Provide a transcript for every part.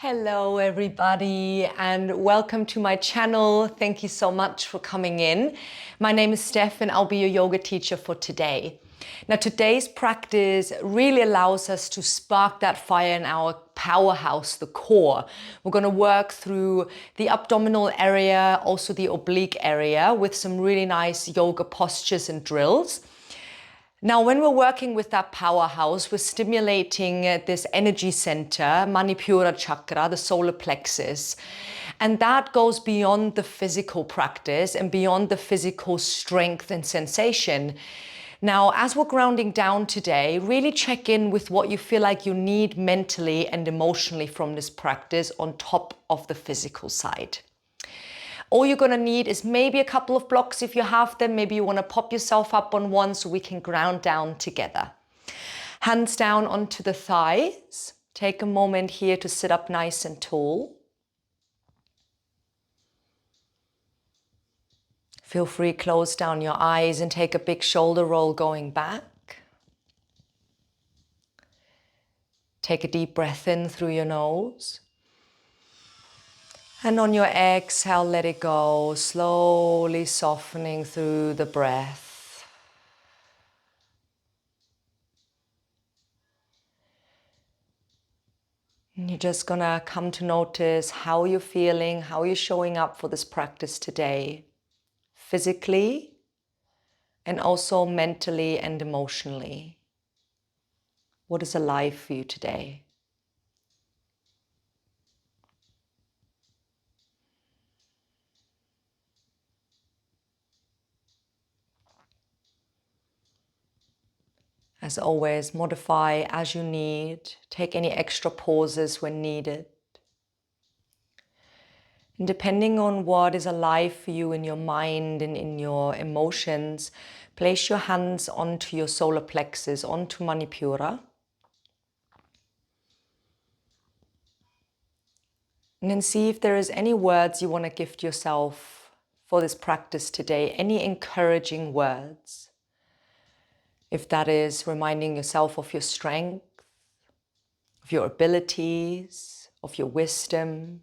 Hello everybody and welcome to my channel. Thank you so much for coming in. My name is Steph and I'll be your yoga teacher for today. Now today's practice really allows us to spark that fire in our powerhouse, the core. We're going to work through the abdominal area, also the oblique area with some really nice yoga postures and drills. Now, when we're working with that powerhouse, we're stimulating this energy center, Manipura chakra, the solar plexus. And that goes beyond the physical practice and beyond the physical strength and sensation. Now, as we're grounding down today, really check in with what you feel like you need mentally and emotionally from this practice on top of the physical side. All you're going to need is maybe a couple of blocks if you have them. Maybe you want to pop yourself up on one so we can ground down together. Hands down onto the thighs. Take a moment here to sit up nice and tall. Feel free, close down your eyes and take a big shoulder roll going back. Take a deep breath in through your nose. And on your exhale, let it go, slowly softening through the breath. And you're just gonna come to notice how you're feeling, how you're showing up for this practice today, physically, and also mentally and emotionally. What is alive for you today? As always, modify as you need. Take any extra pauses when needed. And depending on what is alive for you in your mind and in your emotions, place your hands onto your solar plexus, onto Manipura. And then see if there is any words you want to gift yourself for this practice today, any encouraging words. If that is reminding yourself of your strength, of your abilities, of your wisdom,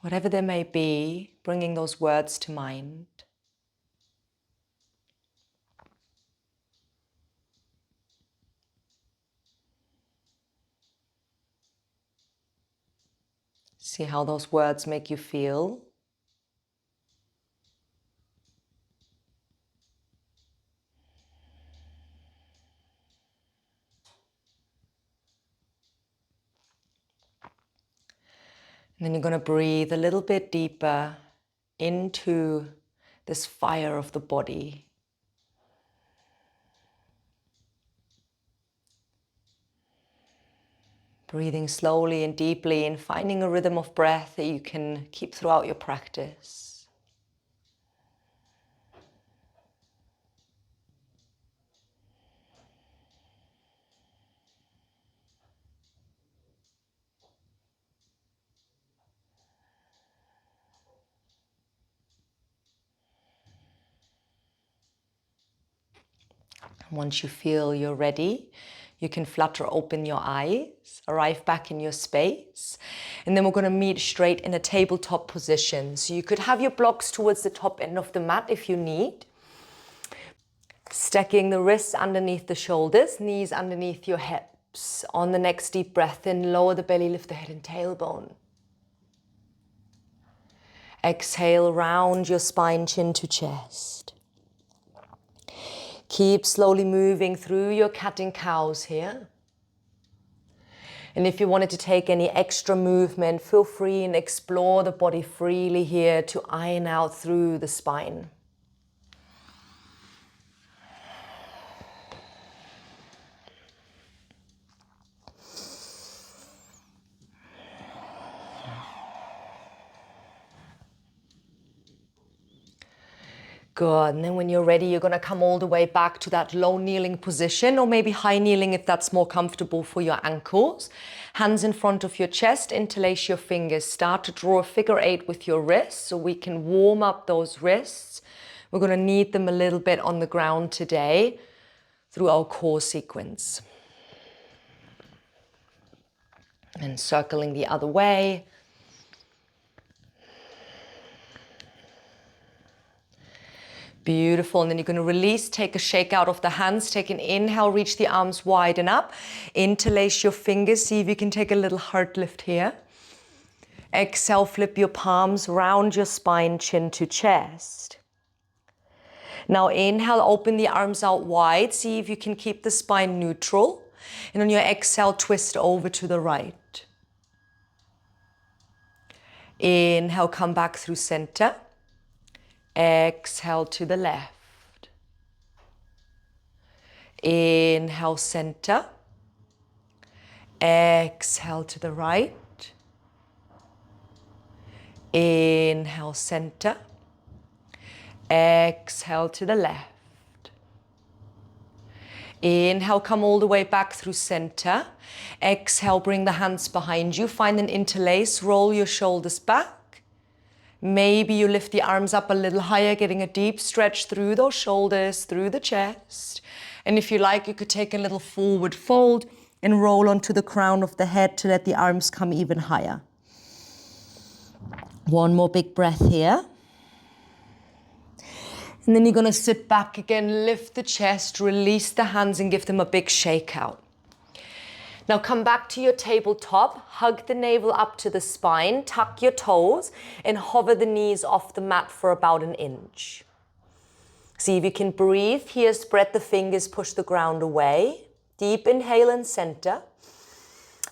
whatever there may be, bringing those words to mind. See how those words make you feel. And then you're going to breathe a little bit deeper into this fire of the body. Breathing slowly and deeply and finding a rhythm of breath that you can keep throughout your practice. Once you feel you're ready, you can flutter open your eyes, arrive back in your space, and then we're going to meet straight in a tabletop position. So you could have your blocks towards the top end of the mat if you need. Stacking the wrists underneath the shoulders, knees underneath your hips. On the next deep breath in, lower the belly, lift the head and tailbone. Exhale, round your spine, chin to chest. Keep slowly moving through your cat and cows here. And if you wanted to take any extra movement, feel free and explore the body freely here to iron out through the spine. Good, and then when you're ready, you're gonna come all the way back to that low kneeling position, or maybe high kneeling if that's more comfortable for your ankles. Hands in front of your chest, interlace your fingers. Start to draw a figure 8 with your wrists so we can warm up those wrists. We're gonna need them a little bit on the ground today through our core sequence. And circling the other way. Beautiful. And then you're going to release, take a shake out of the hands, take an inhale, reach the arms wide and up. Interlace your fingers. See if you can take a little heart lift here. Exhale, flip your palms, round your spine, chin to chest. Now inhale, open the arms out wide. See if you can keep the spine neutral. And on your exhale, twist over to the right. Inhale, come back through center. Exhale to the left. Inhale, center. Exhale to the right. Inhale, center. Exhale to the left. Inhale, come all the way back through center. Exhale, bring the hands behind you. Find an interlace, roll your shoulders back. Maybe you lift the arms up a little higher, getting a deep stretch through those shoulders, through the chest. And if you like, you could take a little forward fold and roll onto the crown of the head to let the arms come even higher. One more big breath here. And then you're going to sit back again, lift the chest, release the hands and give them a big shake out. Now come back to your tabletop, hug the navel up to the spine, tuck your toes and hover the knees off the mat for about an inch. See if you can breathe here, spread the fingers, push the ground away. Deep inhale and center.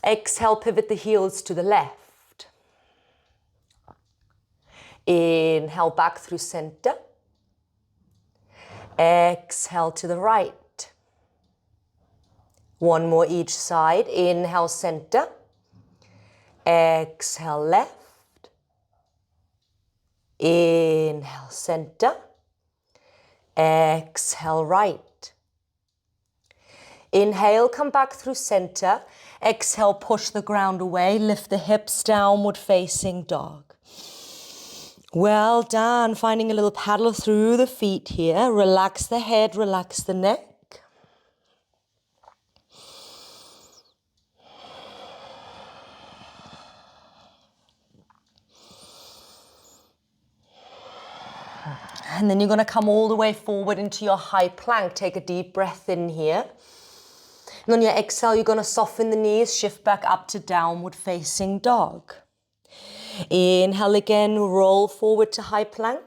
Exhale, pivot the heels to the left. Inhale back through center. Exhale to the right. One more each side. Inhale, center. Exhale, left. Inhale, center. Exhale, right. Inhale, come back through center. Exhale, push the ground away. Lift the hips, downward facing dog. Well done. Finding a little paddle through the feet here. Relax the head, relax the neck. And then you're going to come all the way forward into your high plank. Take a deep breath in here. And on your exhale, you're going to soften the knees, shift back up to downward facing dog. Inhale again, roll forward to high plank.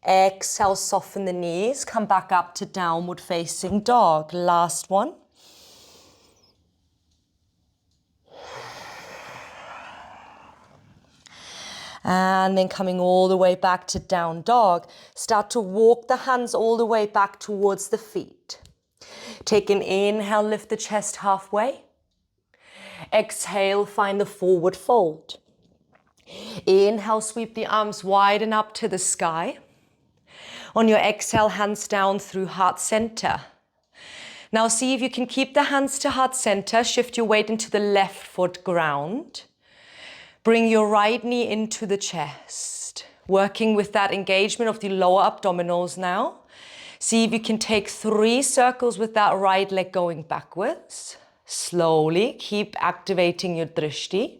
Exhale, soften the knees, come back up to downward facing dog. Last one. And then coming all the way back to down dog. Start to walk the hands all the way back towards the feet. Take an inhale, lift the chest halfway. Exhale, find the forward fold. Inhale, sweep the arms wide and up to the sky. On your exhale, hands down through heart center. Now see if you can keep the hands to heart center. Shift your weight into the left foot ground. Bring your right knee into the chest. Working with that engagement of the lower abdominals now. See if you can take 3 circles with that right leg going backwards. Slowly, keep activating your drishti.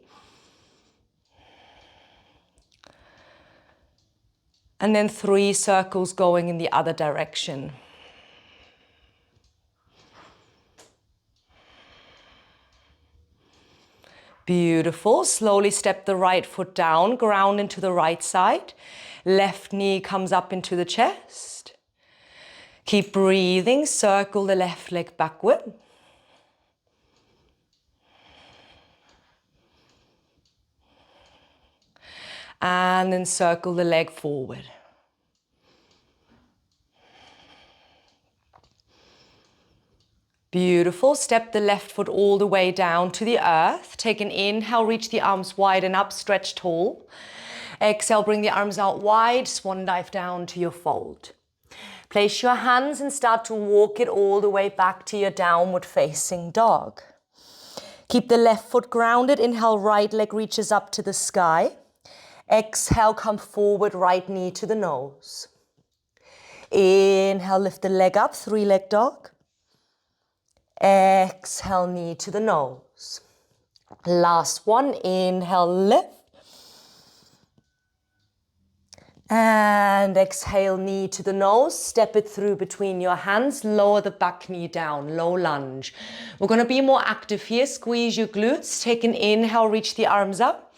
And then 3 circles going in the other direction. Beautiful. Slowly step the right foot down, ground into the right side. Left knee comes up into the chest. Keep breathing. Circle the left leg backward. And then circle the leg forward. Beautiful. Step the left foot all the way down to the earth. Take an inhale, reach the arms wide and up, stretch tall. Exhale, bring the arms out wide, swan dive down to your fold. Place your hands and start to walk it all the way back to your downward facing dog. Keep the left foot grounded. Inhale, right leg reaches up to the sky. Exhale, come forward, right knee to the nose. Inhale, lift the leg up, 3-leg dog. Exhale, knee to the nose. Last one, inhale, lift. And exhale, knee to the nose, step it through between your hands, lower the back knee down, low lunge. We're gonna be more active here, squeeze your glutes, take an inhale, reach the arms up.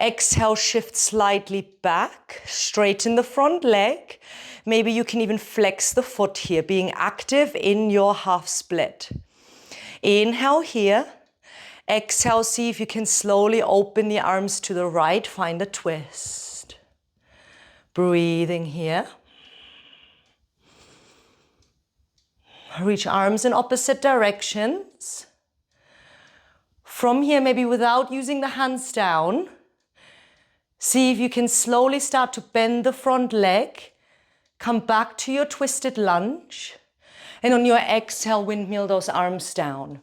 Exhale, shift slightly back, straighten the front leg. Maybe you can even flex the foot here, being active in your half split. Inhale here. Exhale, see if you can slowly open the arms to the right, find a twist. Breathing here. Reach arms in opposite directions. From here, maybe without using the hands down, see if you can slowly start to bend the front leg. Come back to your twisted lunge. And on your exhale, windmill those arms down.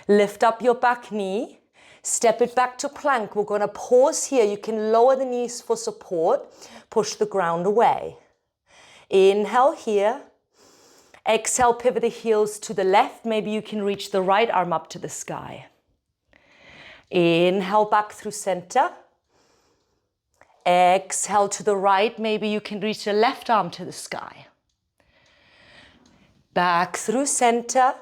Lift up your back knee. Step it back to plank. We're going to pause here. You can lower the knees for support. Push the ground away. Inhale here. Exhale, pivot the heels to the left. Maybe you can reach the right arm up to the sky. Inhale back through center. Exhale to the right. Maybe you can reach the left arm to the sky. Back through center.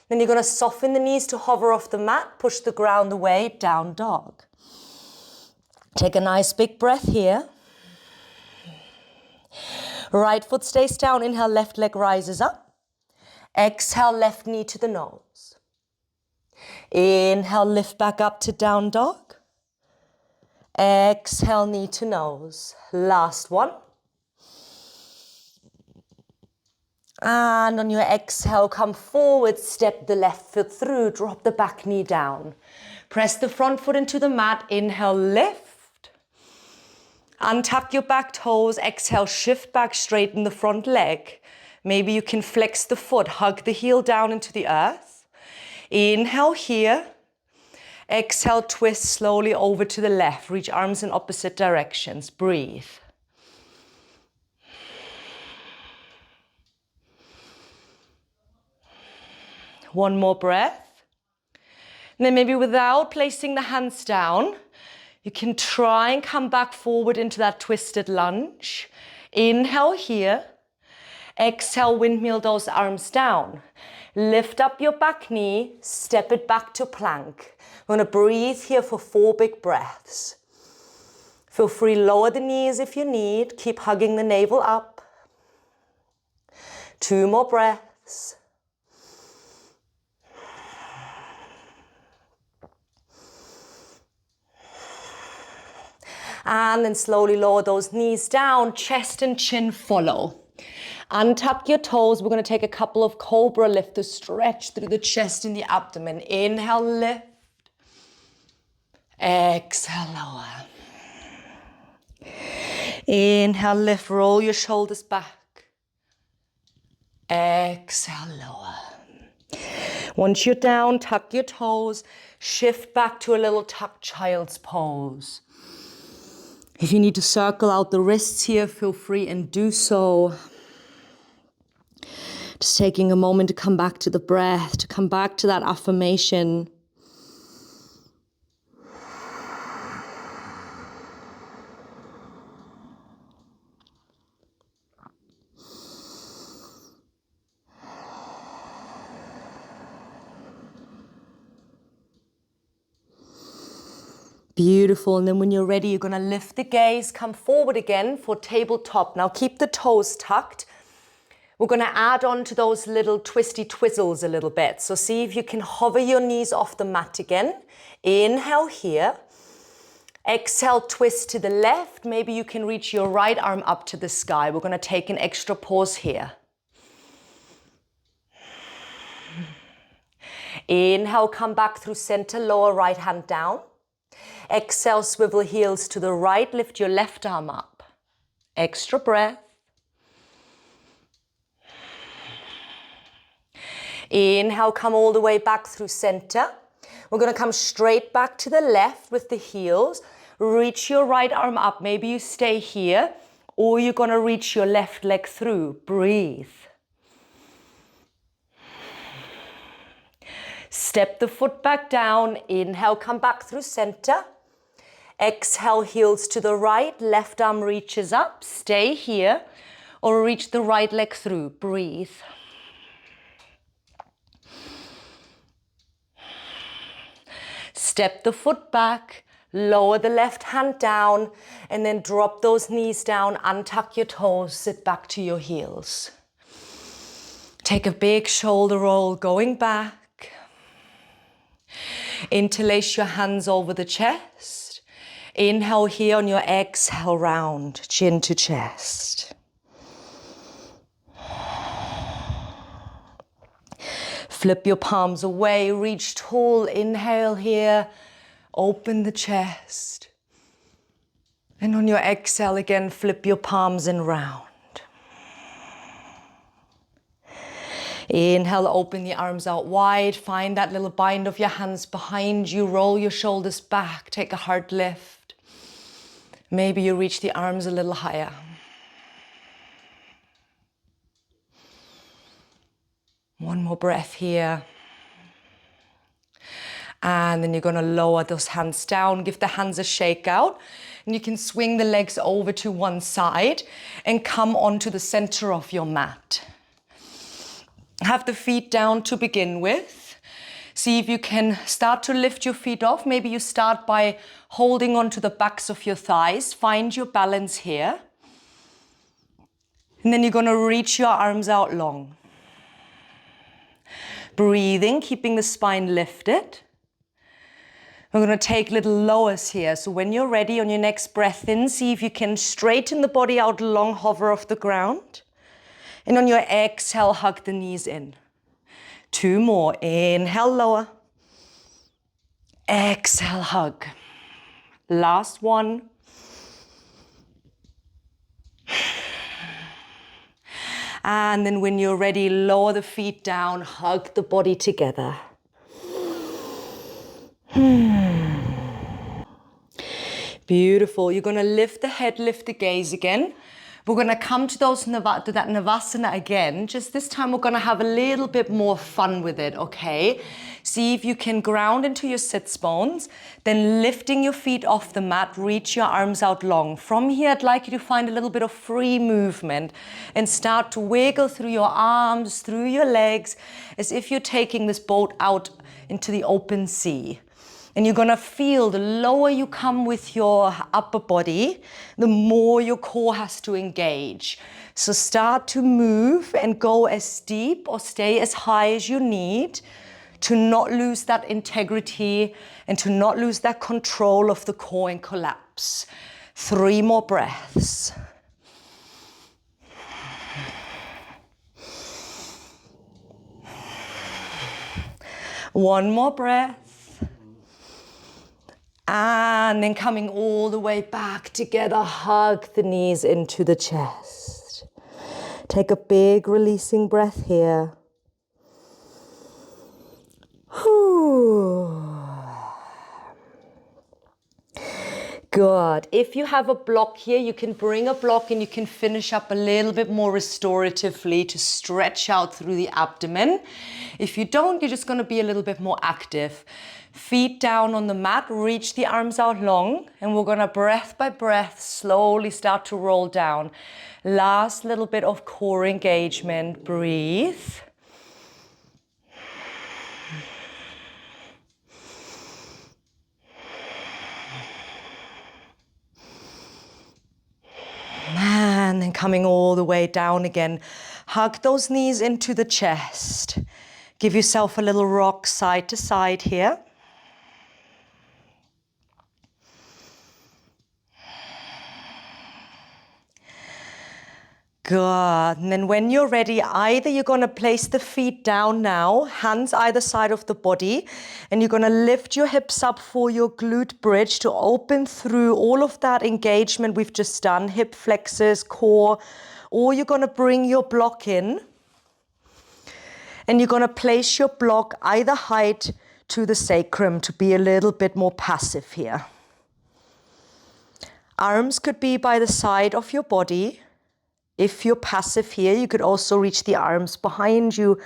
Then you're going to soften the knees to hover off the mat, push the ground away, down dog. Take a nice big breath here. Right foot stays down, inhale, left leg rises up. Exhale, left knee to the nose. Inhale, lift back up to down dog. Exhale, knee to nose. Last one. And on your exhale, come forward, step the left foot through, drop the back knee down. Press the front foot into the mat, inhale, lift. Untap your back toes, exhale, shift back, straighten the front leg. Maybe you can flex the foot, hug the heel down into the earth. Inhale here. Exhale, twist slowly over to the left, reach arms in opposite directions, breathe. One more breath. And then maybe without placing the hands down, you can try and come back forward into that twisted lunge. Inhale here. Exhale, windmill those arms down. Lift up your back knee, step it back to plank. We're going to breathe here for 4 big breaths. Feel free, lower the knees if you need. Keep hugging the navel up. 2 more breaths. And then slowly lower those knees down, chest and chin follow. Untap your toes. We're going to take a couple of cobra lift to stretch through the chest and the abdomen. Inhale, lift. Exhale, lower. Inhale, lift, roll your shoulders back. Exhale, lower. Once you're down, tuck your toes, shift back to a little tucked child's pose. If you need to circle out the wrists here, feel free and do so. Just taking a moment to come back to the breath, to come back to that affirmation. Beautiful. And then when you're ready, you're going to lift the gaze, come forward again for tabletop. Now keep the toes tucked. We're going to add on to those little twisty twizzles a little bit. So see if you can hover your knees off the mat again. Inhale here. Exhale, twist to the left. Maybe you can reach your right arm up to the sky. We're going to take an extra pause here. Inhale, come back through center, lower right hand down. Exhale, swivel heels to the right, lift your left arm up. Extra breath. Inhale, come all the way back through center. We're going to come straight back to the left with the heels. Reach your right arm up. Maybe you stay here, or you're going to reach your left leg through. Breathe. Step the foot back down. Inhale, come back through center. Exhale, heels to the right. Left arm reaches up. Stay here. Or reach the right leg through. Breathe. Step the foot back. Lower the left hand down. And then drop those knees down. Untuck your toes. Sit back to your heels. Take a big shoulder roll going back. Interlace your hands over the chest. Inhale here on your exhale, round, chin to chest. Flip your palms away, reach tall, inhale here, open the chest. And on your exhale again, flip your palms and round. Inhale, open the arms out wide, find that little bind of your hands behind you, roll your shoulders back, take a heart lift. Maybe you reach the arms a little higher. One more breath here. And then you're going to lower those hands down, give the hands a shake out. And you can swing the legs over to one side and come onto the center of your mat. Have the feet down to begin with. See if you can start to lift your feet off. Maybe you start by holding onto the backs of your thighs. Find your balance here. And then you're going to reach your arms out long. Breathing, keeping the spine lifted. We're going to take little lowers here. So when you're ready, on your next breath in, see if you can straighten the body out long, hover off the ground. And on your exhale, hug the knees in. 2 more. Inhale, lower. Exhale, hug. Last one. And then when you're ready, lower the feet down, hug the body together. Beautiful. You're going to lift the head, lift the gaze again. We're going to come to that Navasana again. Just this time we're going to have a little bit more fun with it, okay? See if you can ground into your sits bones, then lifting your feet off the mat, reach your arms out long. From here, I'd like you to find a little bit of free movement and start to wiggle through your arms, through your legs, as if you're taking this boat out into the open sea. And you're going to feel the lower you come with your upper body, the more your core has to engage. So start to move and go as deep or stay as high as you need to not lose that integrity and to not lose that control of the core and collapse. 3 more breaths. One more breath. And then coming all the way back together, hug the knees into the chest. Take a big releasing breath here. Good. If you have a block here, you can bring a block and you can finish up a little bit more restoratively to stretch out through the abdomen. If you don't, you're just going to be a little bit more active. Feet down on the mat, reach the arms out long, and we're going to breath by breath slowly start to roll down. Last little bit of core engagement. Breathe. And then coming all the way down again. Hug those knees into the chest. Give yourself a little rock side to side here. Good. And then when you're ready, either you're going to place the feet down now, hands either side of the body, and you're going to lift your hips up for your glute bridge to open through all of that engagement we've just done, hip flexors, core, or you're going to bring your block in, and you're going to place your block either height to the sacrum to be a little bit more passive here. Arms could be by the side of your body. If you're passive here, you could also reach the arms behind you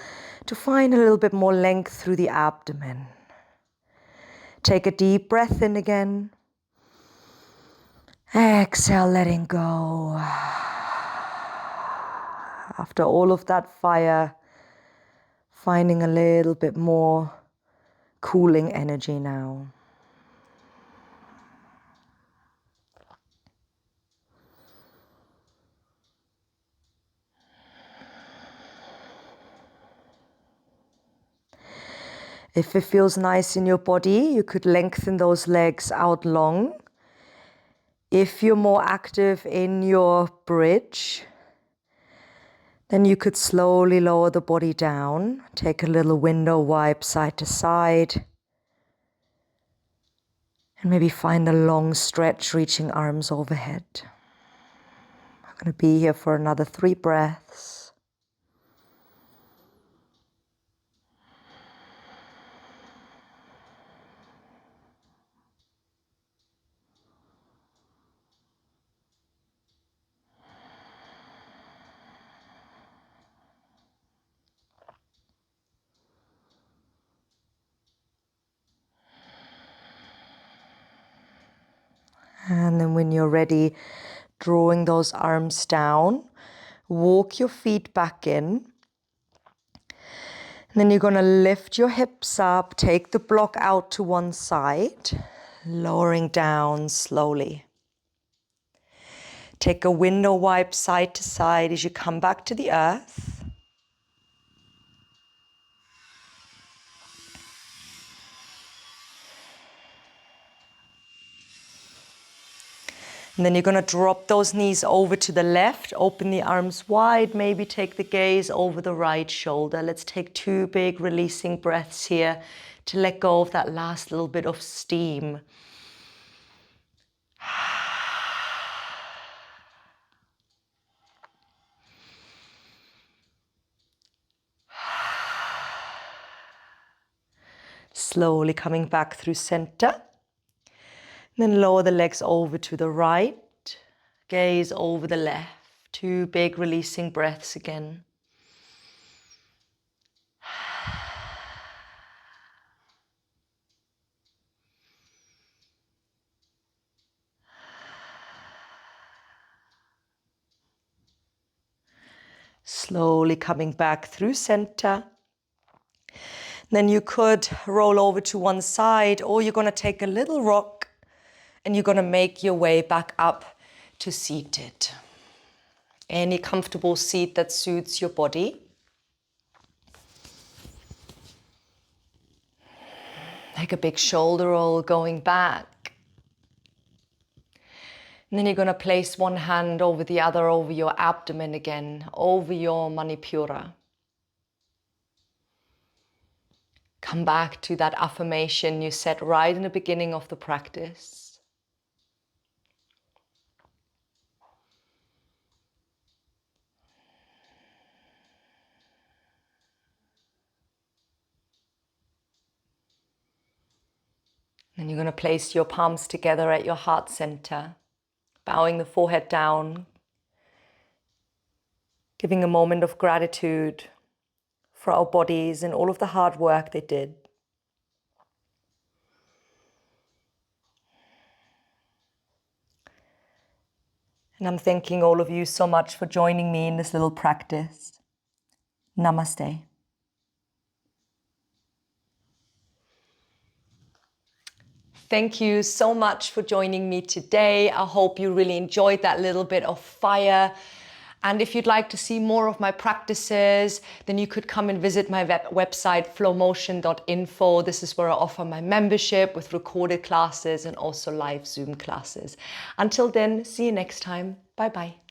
to find a little bit more length through the abdomen. Take a deep breath in again. Exhale, letting go. After all of that fire, finding a little bit more cooling energy now. If it feels nice in your body, you could lengthen those legs out long. If you're more active in your bridge, then you could slowly lower the body down. Take a little window wipe side to side. And maybe find a long stretch, reaching arms overhead. I'm going to be here for another 3 breaths. And then when you're ready, drawing those arms down, walk your feet back in. And then you're going to lift your hips up, take the block out to one side, lowering down slowly. Take a window wipe side to side as you come back to the earth. And then you're going to drop those knees over to the left, open the arms wide, maybe take the gaze over the right shoulder. Let's take 2 big releasing breaths here to let go of that last little bit of steam. Slowly coming back through center. Then lower the legs over to the right, gaze over the left. 2 big releasing breaths again. Slowly coming back through center. Then you could roll over to one side, or you're going to take a little rock and you're going to make your way back up to seated. Any comfortable seat that suits your body. Take a big shoulder roll going back. And then you're going to place one hand over the other over your abdomen again, over your Manipura. Come back to that affirmation you said right in the beginning of the practice. And you're going to place your palms together at your heart center, bowing the forehead down, giving a moment of gratitude for our bodies and all of the hard work they did. And I'm thanking all of you so much for joining me in this little practice. Namaste. Thank you so much for joining me today. I hope you really enjoyed that little bit of fire. And if you'd like to see more of my practices, then you could come and visit my website, flowmotion.info. This is where I offer my membership with recorded classes and also live Zoom classes. Until then, see you next time. Bye-bye.